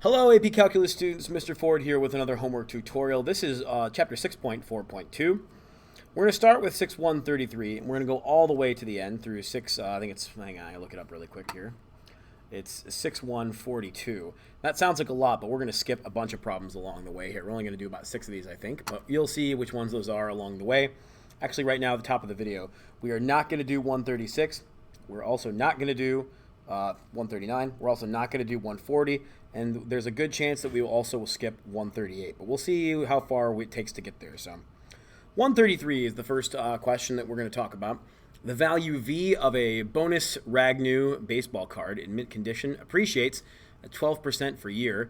Hello AP Calculus students, Mr. Ford here with another homework tutorial. This is chapter 6.4.2. We're going to start with 6.133, and we're going to go all the way to the end through 6, I think it's, hang on, I look it up really quick here. It's 6.142. That sounds like a lot, but we're going to skip a bunch of problems along the way here. We're only going to do about 6 of these, I think, but you'll see which ones those are along the way. Actually, right now at the top of the video, we are not going to do 136. We're also not going to do 139. We're also not going to do 140. And there's a good chance that we will also skip 138. But we'll see how far it takes to get there. So 133 is the first question that we're going to talk about. The value V of a bonus Ragnu baseball card in mint condition appreciates at 12% per year,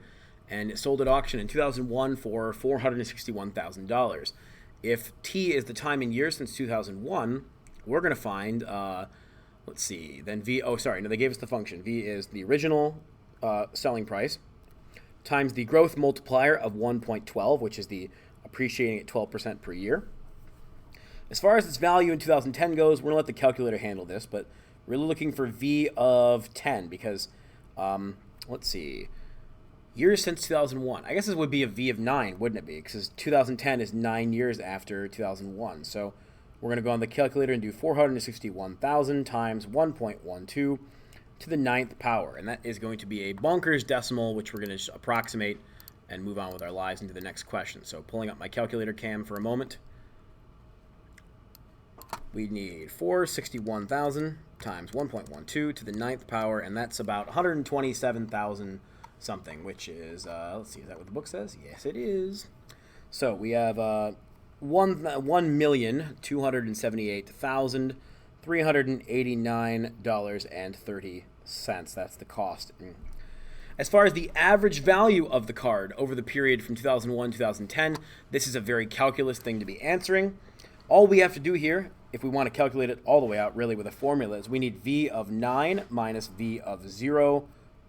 and it sold at auction in 2001 for $461,000. If T is the time in years since 2001, we're going to find, let's see, then V, oh, sorry, no, they gave us the function. V is the original selling price times the growth multiplier of 1.12, which is the appreciating at 12% per year. As far as its value in 2010 goes, we're going to let the calculator handle this, but we're really looking for V of 10 because, let's see, years since 2001. I guess this would be a V of 9, wouldn't it be? Because 2010 is 9 years after 2001. So we're going to go on the calculator and do 461,000 times 1.12 to the 9th power. And that is going to be a bonkers decimal, which we're going to approximate and move on with our lives into the next question. So pulling up my calculator cam for a moment. We need 461,000 times 1.12 to the 9th power, and that's about 127,000 something, which is, let's see, is that what the book says? Yes, it is. So we have $1,278,389.30. That's the cost. As far as the average value of the card over the period from 2001 to 2010, this is a very calculus thing to be answering. All we have to do here, if we want to calculate it all the way out, really with a formula, is we need V of 9 minus V of 0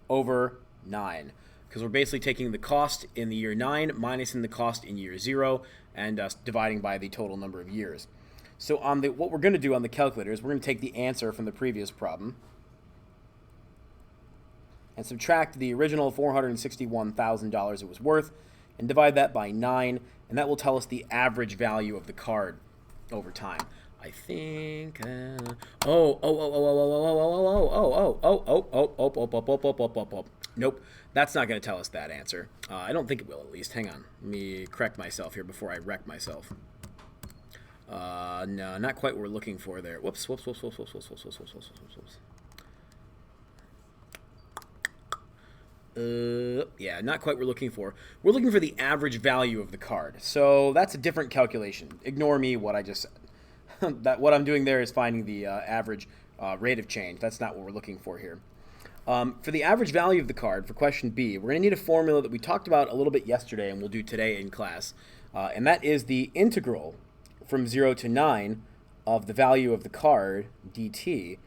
over 9. Because we're basically taking the cost in the year 9 minusing the cost in year 0 and dividing by the total number of years. So on what we're going to do on the calculator is we're going to take the answer from the previous problem and subtract the original $461,000 it was worth and divide that by 9, and that will tell us the average value of the card over time. I think, nope, that's not going to tell us that answer. I don't think it will, at least. Hang on. Let me correct myself here before I wreck myself. No, not quite what we're looking for there. Whoops. Yeah, not quite what we're looking for. We're looking for the average value of the card. So that's a different calculation. Ignore me what I just said. What I'm doing there is finding the average rate of change. That's not what we're looking for here. For the average value of the card, for question B, we're going to need a formula that we talked about a little bit yesterday and we'll do today in class. And that is the integral from 0 to 9 of the value of the card, dt.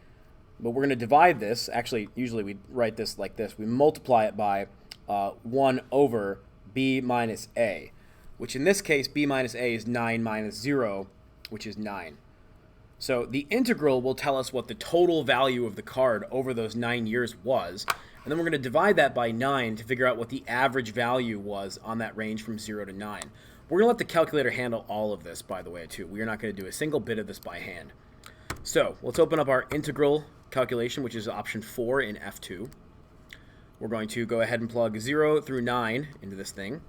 But we're going to divide this. Actually, usually we write this like this. We multiply it by 1 over b minus a, which in this case, b minus a is 9 minus 0, which is 9. So the integral will tell us what the total value of the card over those 9 years was. And then we're going to divide that by 9 to figure out what the average value was on that range from 0 to 9. We're going to let the calculator handle all of this, by the way, too. We are not going to do a single bit of this by hand. So let's open up our integral calculation, which is option 4 in F2. We're going to go ahead and plug 0 through 9 into this thing.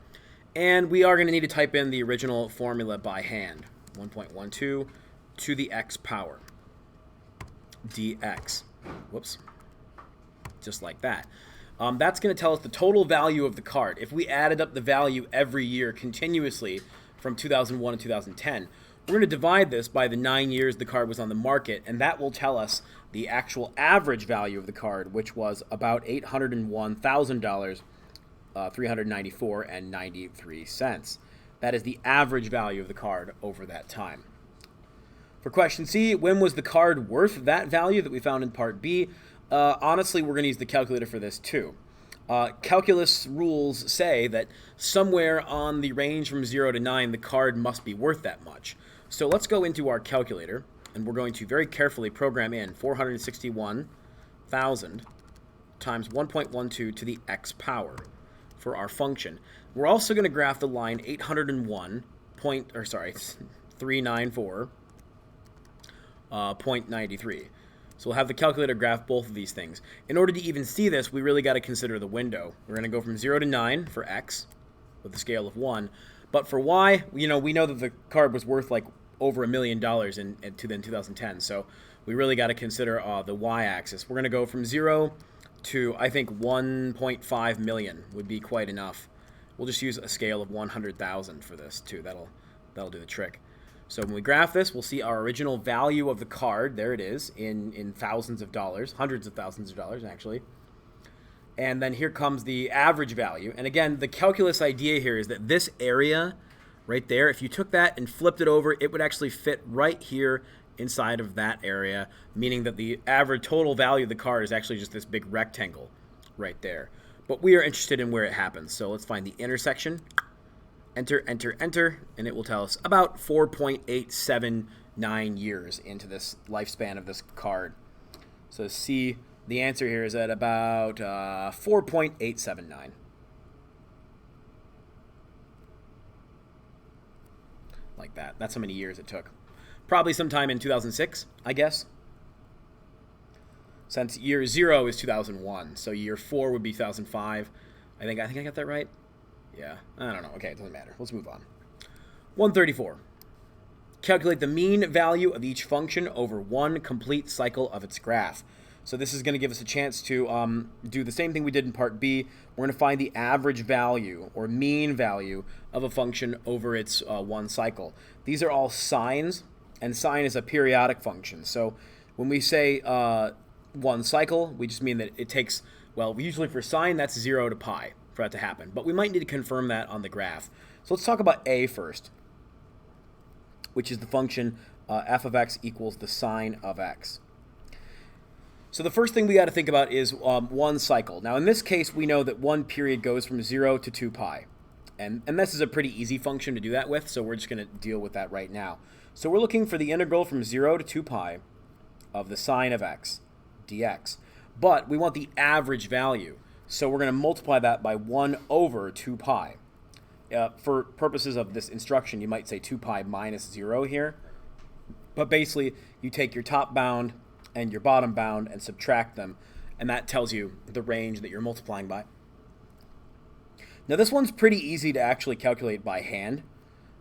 And we are going to need to type in the original formula by hand. 1.12 to the x power dx. Whoops. Just like that. That's going to tell us the total value of the card. If we added up the value every year continuously from 2001 to 2010, we're going to divide this by the 9 years the card was on the market, and that will tell us the actual average value of the card, which was about $801,000, $394.93. That is the average value of the card over that time. For question C, when was the card worth that value that we found in part B? Honestly, we're going to use the calculator for this too. Calculus rules say that somewhere on the range from 0 to 9, the card must be worth that much. So let's go into our calculator, and we're going to very carefully program in 461,000 times 1.12 to the x power. for our function. We're also going to graph the line 394.93. So we'll have the calculator graph both of these things. In order to even see this, we really got to consider the window. We're going to go from 0 to 9 for x with a scale of 1. But for y, we know that the card was worth like over $1 million in 2010. So we really got to consider the y-axis. We're going to go from 0 to, I think, 1.5 million would be quite enough. We'll just use a scale of 100,000 for this too. That'll do the trick. So when we graph this, we'll see our original value of the card. There it is in thousands of dollars, hundreds of thousands of dollars actually. And then here comes the average value. And again, the calculus idea here is that this area right there, if you took that and flipped it over, it would actually fit right here inside of that area, meaning that the average total value of the card is actually just this big rectangle right there. But we are interested in where it happens. So let's find the intersection. Enter, enter, enter, and it will tell us about 4.879 years into this lifespan of this card. So C, the answer here is at about 4.879. Like that. That's how many years it took. Probably sometime in 2006, I guess. Since year 0 is 2001, so year 4 would be 2005. I think I got that right. Yeah, I don't know. Okay, it doesn't matter. Let's move on. 134. Calculate the mean value of each function over one complete cycle of its graph. So this is going to give us a chance to do the same thing we did in part B. We're going to find the average value or mean value of a function over its one cycle. These are all sines, and sine is a periodic function. So when we say one cycle, we just mean that it takes, well, usually for sine, that's 0 to pi for that to happen. But we might need to confirm that on the graph. So let's talk about a first, which is the function f of x equals the sine of x. So the first thing we got to think about is one cycle. Now in this case, we know that one period goes from 0 to 2 pi. And this is a pretty easy function to do that with, so we're just going to deal with that right now. So we're looking for the integral from 0 to 2 pi of the sine of x dx. But we want the average value. So we're going to multiply that by 1 over 2 pi. For purposes of this instruction, you might say 2 pi minus 0 here. But basically, you take your top bound and your bottom bound and subtract them, and that tells you the range that you're multiplying by. Now this one's pretty easy to actually calculate by hand,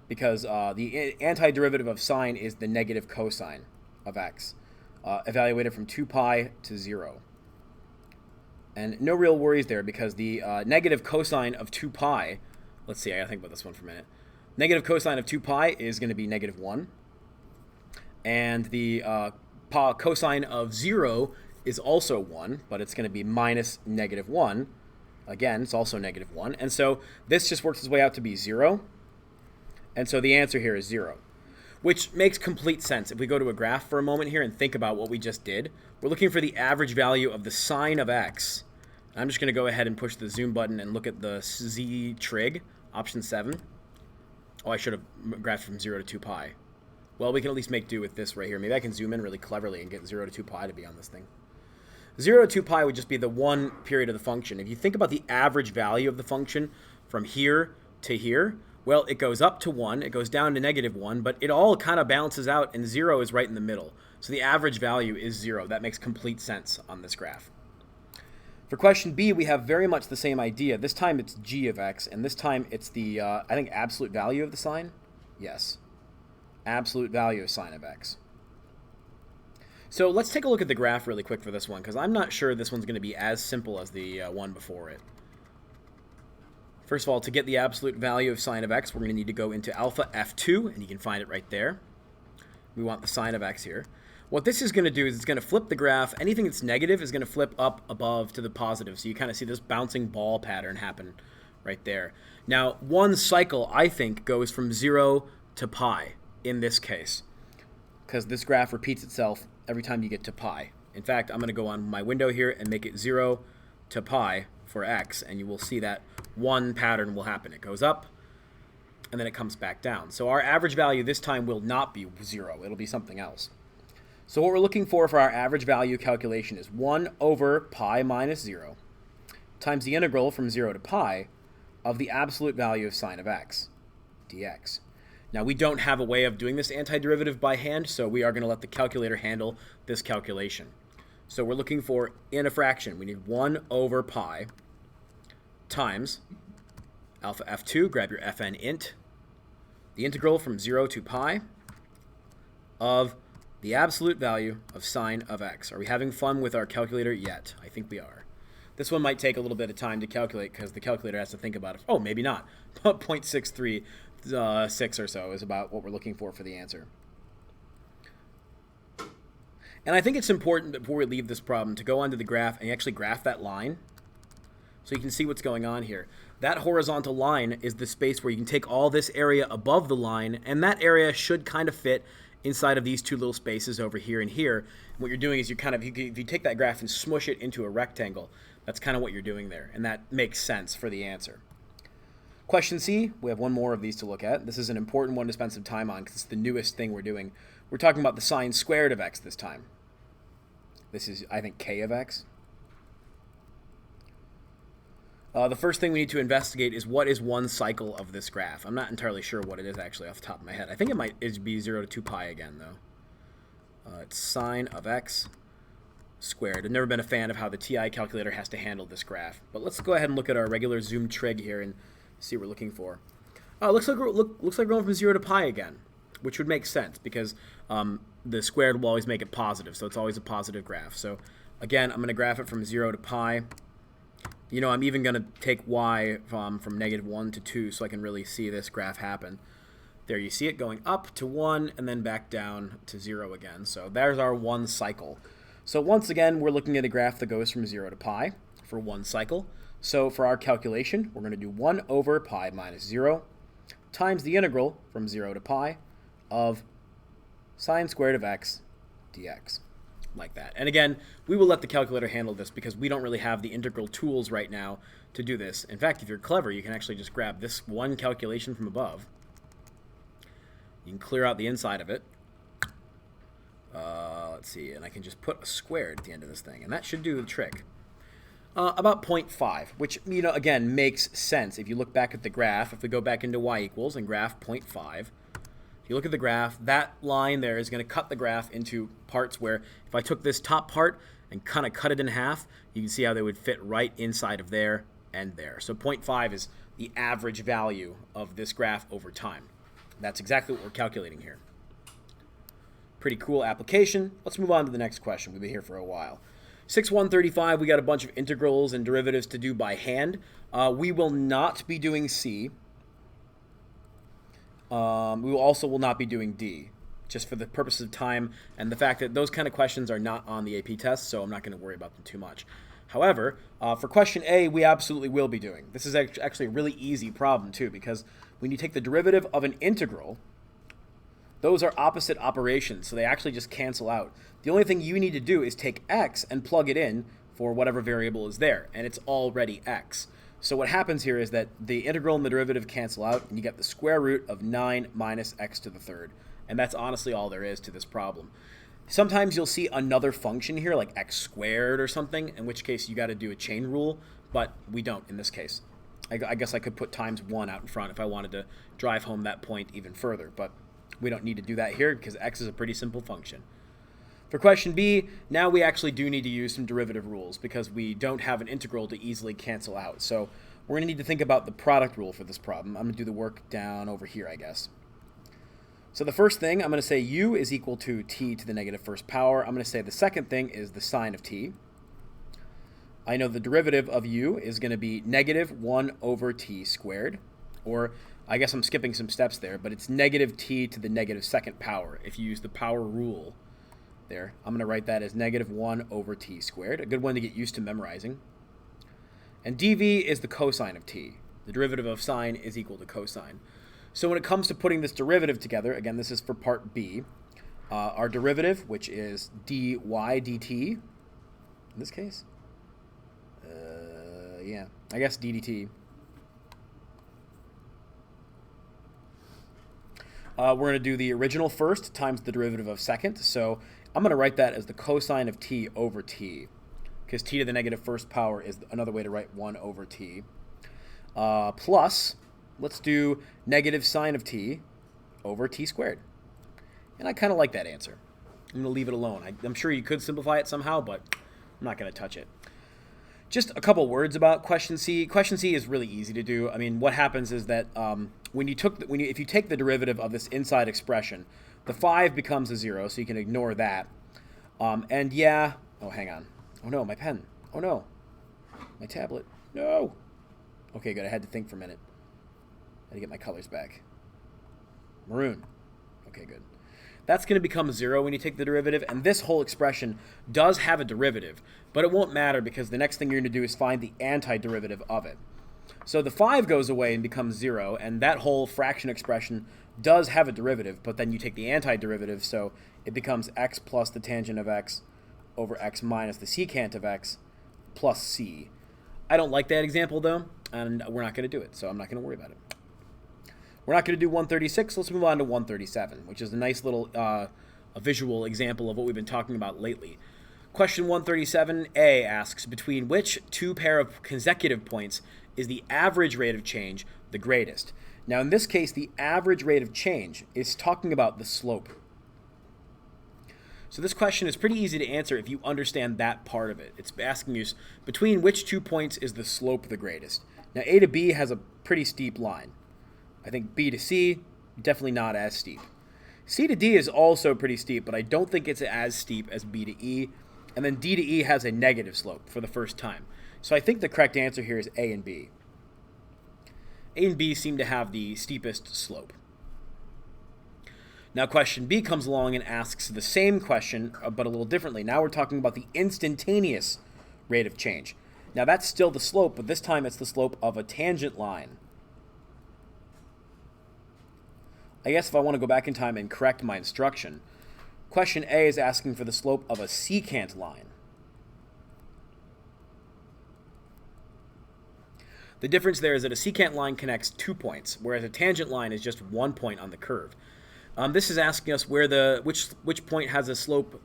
because the antiderivative of sine is the negative cosine of x, evaluated from 2 pi to 0. And no real worries there, because the negative cosine of 2 pi, let's see, I gotta think about this one for a minute. Negative cosine of 2 pi is going to be negative 1. And the cosine of 0 is also 1, but it's going to be minus negative 1. Again, it's also negative 1. And so this just works its way out to be 0. And so the answer here is 0, which makes complete sense. If we go to a graph for a moment here and think about what we just did, we're looking for the average value of the sine of x. I'm just going to go ahead and push the zoom button and look at the z trig, option 7. Oh, I should have graphed from 0 to 2 pi. Well, we can at least make do with this right here. Maybe I can zoom in really cleverly and get 0 to 2 pi to be on this thing. 0 to 2 pi would just be the one period of the function. If you think about the average value of the function from here to here, well, it goes up to 1, it goes down to negative 1, but it all kind of balances out, and 0 is right in the middle. So the average value is 0. That makes complete sense on this graph. For question B, we have very much the same idea. This time it's g of x, and this time it's the, I think, absolute value of the sine? Yes. Absolute value of sine of x. So let's take a look at the graph really quick for this one, because I'm not sure this one's going to be as simple as the one before it. First of all, to get the absolute value of sine of x, we're going to need to go into alpha f2, and you can find it right there. We want the sine of x here. What this is going to do is it's going to flip the graph. Anything that's negative is going to flip up above to the positive. So you kind of see this bouncing ball pattern happen right there. Now, one cycle, I think, goes from 0 to pi in this case, because this graph repeats itself every time you get to pi. In fact, I'm going to go on my window here and make it 0 to pi for x, and you will see that one pattern will happen. It goes up, and then it comes back down. So our average value this time will not be 0. It'll be something else. So what we're looking for our average value calculation is 1 over pi minus 0 times the integral from 0 to pi of the absolute value of sine of x dx. Now, we don't have a way of doing this antiderivative by hand, so we are going to let the calculator handle this calculation. So we're looking for, in a fraction, we need 1 over pi times alpha f2, grab your fn int, the integral from 0 to pi of the absolute value of sine of x. Are we having fun with our calculator yet? I think we are. This one might take a little bit of time to calculate because the calculator has to think about it. Oh, maybe not. 0.636 or so is about what we're looking for the answer. And I think it's important before we leave this problem to go onto the graph and actually graph that line so you can see what's going on here. That horizontal line is the space where you can take all this area above the line, and that area should kind of fit inside of these two little spaces over here and here. And what you're doing is if you take that graph and smush it into a rectangle, that's kind of what you're doing there, and that makes sense for the answer. Question C, we have one more of these to look at. This is an important one to spend some time on because it's the newest thing we're doing. We're talking about the sine squared of x this time. This is, I think, k of x. The first thing we need to investigate is what is one cycle of this graph. I'm not entirely sure what it is actually off the top of my head. I think it might be 0 to 2 pi again, though. It's sine of x squared. I've never been a fan of how the TI calculator has to handle this graph. But let's go ahead and look at our regular zoom trig here and see what we're looking for. Looks like we're going from 0 to pi again, which would make sense because the squared will always make it positive, so it's always a positive graph. So again, I'm going to graph it from 0 to pi. You know, I'm even going to take y from -1 to 2 so I can really see this graph happen. There you see it going up to 1 and then back down to 0 again. So there's our one cycle. So once again, we're looking at a graph that goes from 0 to pi for one cycle. So for our calculation, we're going to do 1 over pi minus 0 times the integral from 0 to pi of sine squared of x dx, like that. And again, we will let the calculator handle this because we don't really have the integral tools right now to do this. In fact, if you're clever, you can actually just grab this one calculation from above. You can clear out the inside of it. Let's see, and I can just put a squared at the end of this thing, and that should do the trick. About 0.5, which, you know, again, makes sense. If you look back at the graph, if we go back into y equals and graph 0.5, if you look at the graph, that line there is going to cut the graph into parts where if I took this top part and kind of cut it in half, you can see how they would fit right inside of there and there. So 0.5 is the average value of this graph over time. That's exactly what we're calculating here. Pretty cool application. Let's move on to the next question. We've been here for a while. 6.135, we got a bunch of integrals and derivatives to do by hand. We will not be doing C. We will not be doing D, just for the purpose of time and the fact that those kind of questions are not on the AP test, so I'm not going to worry about them too much. However, for question A, we absolutely will be doing. This is actually a really easy problem, too, because when you take the derivative of an integral, those are opposite operations, so they actually just cancel out. The only thing you need to do is take x and plug it in for whatever variable is there, and it's already x. So what happens here is that the integral and the derivative cancel out, and you get the square root of 9 minus x to the third. And that's honestly all there is to this problem. Sometimes you'll see another function here, like x squared or something, in which case you got to do a chain rule, but we don't in this case. I guess I could put times 1 out in front if I wanted to drive home that point even further, but we don't need to do that here because x is a pretty simple function. For question B, now we actually do need to use some derivative rules because we don't have an integral to easily cancel out. So we're going to need to think about the product rule for this problem. I'm going to do the work down over here, I guess. So the first thing, I'm going to say u is equal to t to the negative first power. I'm going to say the second thing is the sine of t. I know the derivative of u is going to be negative 1 over t squared, or I guess I'm skipping some steps there, but it's negative t to the negative second power if you use the power rule there. I'm going to write that as negative 1 over t squared, a good one to get used to memorizing. And dv is the cosine of t. The derivative of sine is equal to cosine. So when it comes to putting this derivative together, again, this is for part B, our derivative, which is dy dt, in this case, yeah, I guess d dt. We're going to do the original first times the derivative of second. So I'm going to write that as the cosine of t over t, because t to the negative first power is another way to write 1 over t. plus, let's do negative sine of t over t squared. And I kind of like that answer. I'm going to leave it alone. I'm sure you could simplify it somehow, but I'm not going to touch it. Just a couple words about question C. Question C is really easy to do. I mean, what happens is that if you take the derivative of this inside expression, the 5 becomes a 0, so you can ignore that. And yeah, oh, hang on. Oh no, my pen. Oh no, my tablet. No. Okay, good. I had to think for a minute. I had to get my colors back. Maroon. Okay, good. That's going to become 0 when you take the derivative, and this whole expression does have a derivative, but it won't matter because the next thing you're going to do is find the antiderivative of it. So the 5 goes away and becomes 0, and that whole fraction expression does have a derivative, but then you take the antiderivative, so it becomes x plus the tangent of x over x minus the secant of x plus c. I don't like that example, though, and we're not going to do it, so I'm not going to worry about it. We're not going to do 136. Let's move on to 137, which is a nice little a visual example of what we've been talking about lately. Question 137a asks, between which two pair of consecutive points is the average rate of change the greatest? Now, in this case, the average rate of change is talking about the slope. So this question is pretty easy to answer if you understand that part of it. It's asking you, between which 2 points is the slope the greatest? Now, A to B has a pretty steep line. I think B to C, definitely not as steep. C to D is also pretty steep, but I don't think it's as steep as B to E. And then D to E has a negative slope for the first time. So I think the correct answer here is A and B. A and B seem to have the steepest slope. Now question B comes along and asks the same question, but a little differently. Now we're talking about the instantaneous rate of change. Now that's still the slope, but this time it's the slope of a tangent line. I guess if I want to go back in time and correct my instruction, question A is asking for the slope of a secant line. The difference there is that a secant line connects 2 points, whereas a tangent line is just 1 point on the curve. This is asking us where which point has a slope,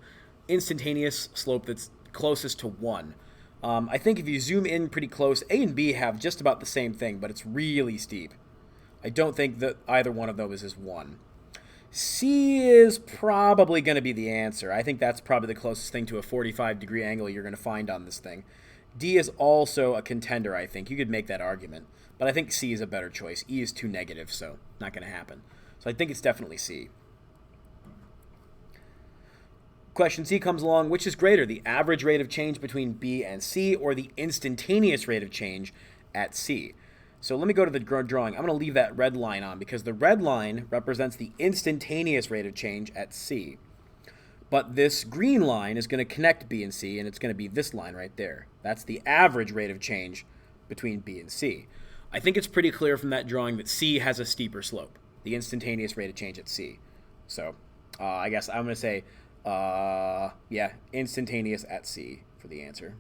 instantaneous slope that's closest to 1. I think if you zoom in pretty close, A and B have just about the same thing, but it's really steep. I don't think that either one of those is 1. C is probably going to be the answer. I think that's probably the closest thing to a 45-degree angle you're going to find on this thing. D is also a contender, I think. You could make that argument. But I think C is a better choice. E is too negative, so not going to happen. So I think it's definitely C. Question C comes along. Which is greater, the average rate of change between B and C or the instantaneous rate of change at C? So let me go to the drawing. I'm going to leave that red line on because the red line represents the instantaneous rate of change at C. But this green line is going to connect B and C, and it's going to be this line right there. That's the average rate of change between B and C. I think it's pretty clear from that drawing that C has a steeper slope, the instantaneous rate of change at C. So I guess I'm going to say, yeah, instantaneous at C for the answer.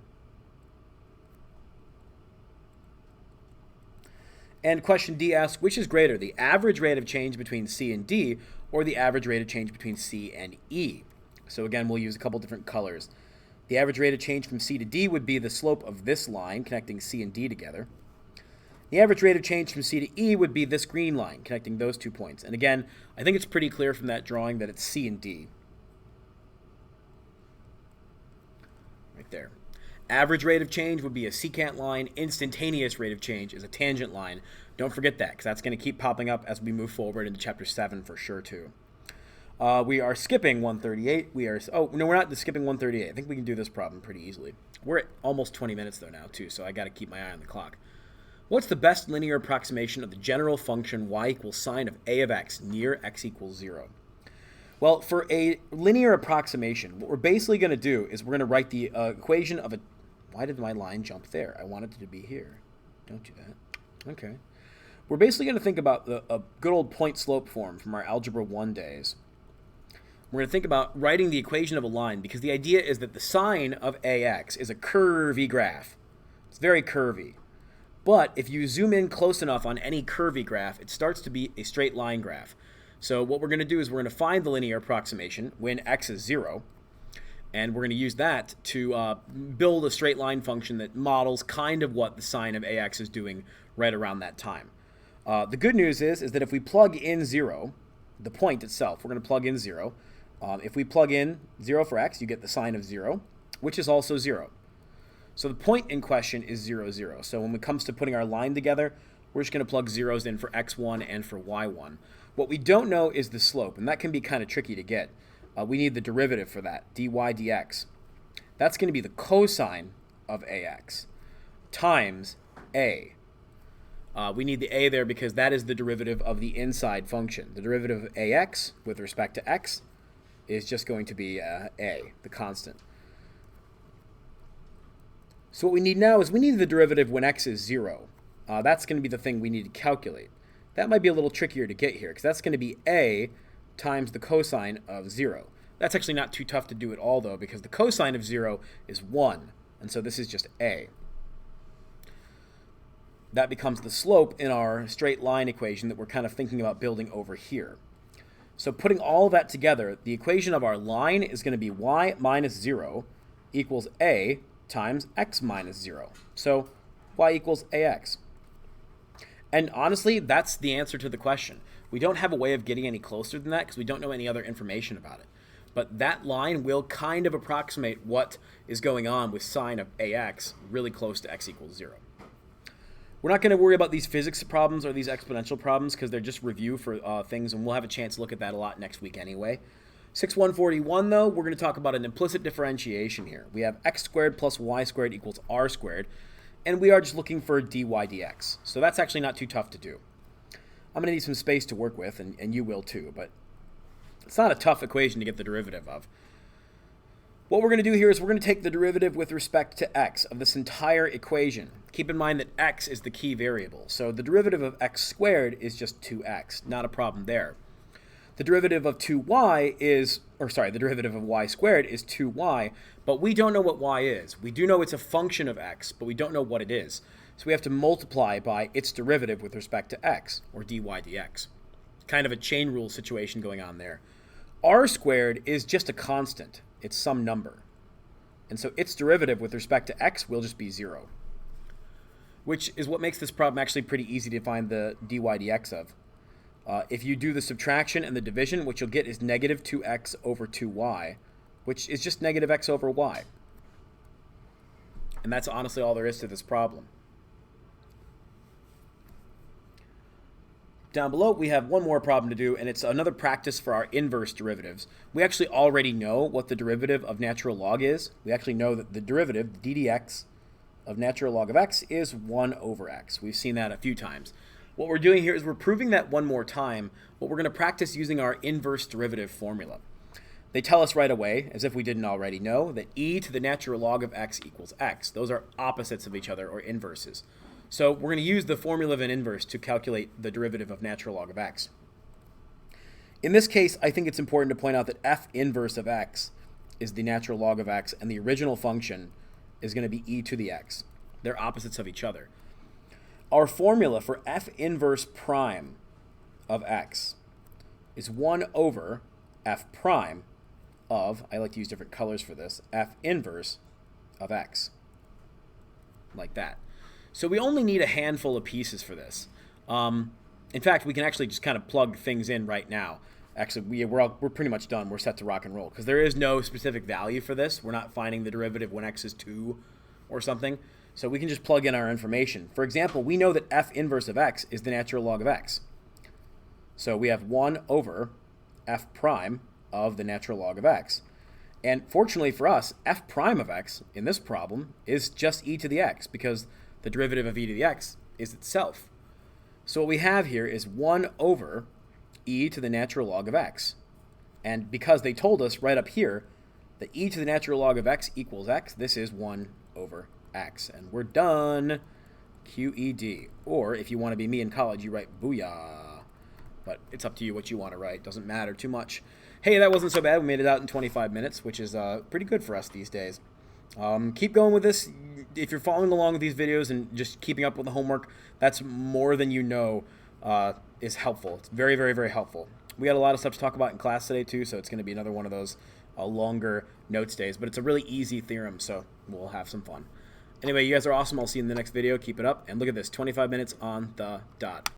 And question D asks, which is greater, the average rate of change between C and D or the average rate of change between C and E? So again, we'll use a couple different colors. The average rate of change from C to D would be the slope of this line connecting C and D together. The average rate of change from C to E would be this green line connecting those 2 points. And again, I think it's pretty clear from that drawing that it's C and D. Right there. Average rate of change would be a secant line. Instantaneous rate of change is a tangent line. Don't forget that, because that's going to keep popping up as we move forward into Chapter 7 for sure, too. We are skipping 138. Oh, no, we're not skipping 138. I think we can do this problem pretty easily. We're at almost 20 minutes, though, now, too, so I got to keep my eye on the clock. What's the best linear approximation of the general function y equals sine of a of x near x equals 0? Well, for a linear approximation, what we're basically going to do is we're going to write the equation of a... Why did my line jump there? I wanted it to be here. Don't do that. Okay. We're basically going to think about a good old point-slope form from our Algebra 1 days. We're going to think about writing the equation of a line because the idea is that the sine of ax is a curvy graph. It's very curvy. But if you zoom in close enough on any curvy graph, it starts to be a straight line graph. So what we're going to do is we're going to find the linear approximation when x is 0. And we're going to use that to build a straight line function that models kind of what the sine of ax is doing right around that time. The good news is that if we plug in 0, the point itself, we're going to plug in 0. If we plug in 0 for x, you get the sine of 0, which is also 0. So the point in question is 0, 0. So when it comes to putting our line together, we're just going to plug zeros in for x1 and for y1. What we don't know is the slope, and that can be kind of tricky to get. We need the derivative for that, dy dx. That's going to be the cosine of ax times a. We need the a there because that is the derivative of the inside function. The derivative of ax with respect to x is just going to be a, the constant. So what we need now is we need the derivative when x is 0. That's going to be the thing we need to calculate. That might be a little trickier to get here because that's going to be a times the cosine of 0. That's actually not too tough to do at all, though, because the cosine of 0 is 1, and so this is just a. That becomes the slope in our straight line equation that we're kind of thinking about building over here. So putting all of that together, the equation of our line is going to be y minus 0 equals a times x minus 0. So y equals ax. And honestly, that's the answer to the question. We don't have a way of getting any closer than that because we don't know any other information about it. But that line will kind of approximate what is going on with sine of ax really close to x equals 0. We're not going to worry about these physics problems or these exponential problems because they're just review for things, and we'll have a chance to look at that a lot next week anyway. 6141, though, we're going to talk about an implicit differentiation here. We have x squared plus y squared equals r squared, and we are just looking for dy dx. So that's actually not too tough to do. I'm going to need some space to work with, and you will too, but it's not a tough equation to get the derivative of. What we're going to do here is we're going to take the derivative with respect to x of this entire equation. Keep in mind that x is the key variable, so the derivative of x squared is just 2x, not a problem there. The derivative of 2y is, the derivative of y squared is 2y, but we don't know what y is. We do know it's a function of x, but we don't know what it is. So we have to multiply by its derivative with respect to x, or dy dx. Kind of a chain rule situation going on there. R squared is just a constant. It's some number. And so its derivative with respect to x will just be 0, which is what makes this problem actually pretty easy to find the dy dx of. If you do the subtraction and the division, what you'll get is negative 2x over 2y, which is just negative x over y. And that's honestly all there is to this problem. Down below, we have one more problem to do, and it's another practice for our inverse derivatives. We actually already know what the derivative of natural log is. We actually know that the derivative, d dx, of natural log of x is 1 over x. We've seen that a few times. What we're doing here is we're proving that one more time, but we're going to practice using our inverse derivative formula. They tell us right away, as if we didn't already know, that e to the natural log of x equals x. Those are opposites of each other, or inverses. So we're going to use the formula of an inverse to calculate the derivative of natural log of x. In this case, I think it's important to point out that f inverse of x is the natural log of x, and the original function is going to be e to the x. They're opposites of each other. Our formula for f inverse prime of x is 1 over f prime of, I like to use different colors for this, f inverse of x. Like that. So we only need a handful of pieces for this. In fact, we can actually just kind of plug things in right now. Actually, we're pretty much done. We're set to rock and roll because there is no specific value for this. We're not finding the derivative when x is 2 or something. So we can just plug in our information. For example, we know that f inverse of x is the natural log of x. So we have 1 over f prime of the natural log of x. And fortunately for us, f prime of x in this problem is just e to the x because the derivative of e to the x is itself. So what we have here is 1 over e to the natural log of x. And because they told us right up here that e to the natural log of x equals x, this is 1 over x. And we're done. QED. Or if you want to be me in college, you write booyah. But it's up to you what you want to write. Doesn't matter too much. Hey, that wasn't so bad. We made it out in 25 minutes, which is pretty good for us these days. Keep going with this. If you're following along with these videos and just keeping up with the homework, that's more than you know is helpful. It's very, very, very helpful. We had a lot of stuff to talk about in class today, too, so it's going to be another one of those longer notes days. But it's a really easy theorem, so we'll have some fun. Anyway, you guys are awesome. I'll see you in the next video. Keep it up. And look at this, 25 minutes on the dot.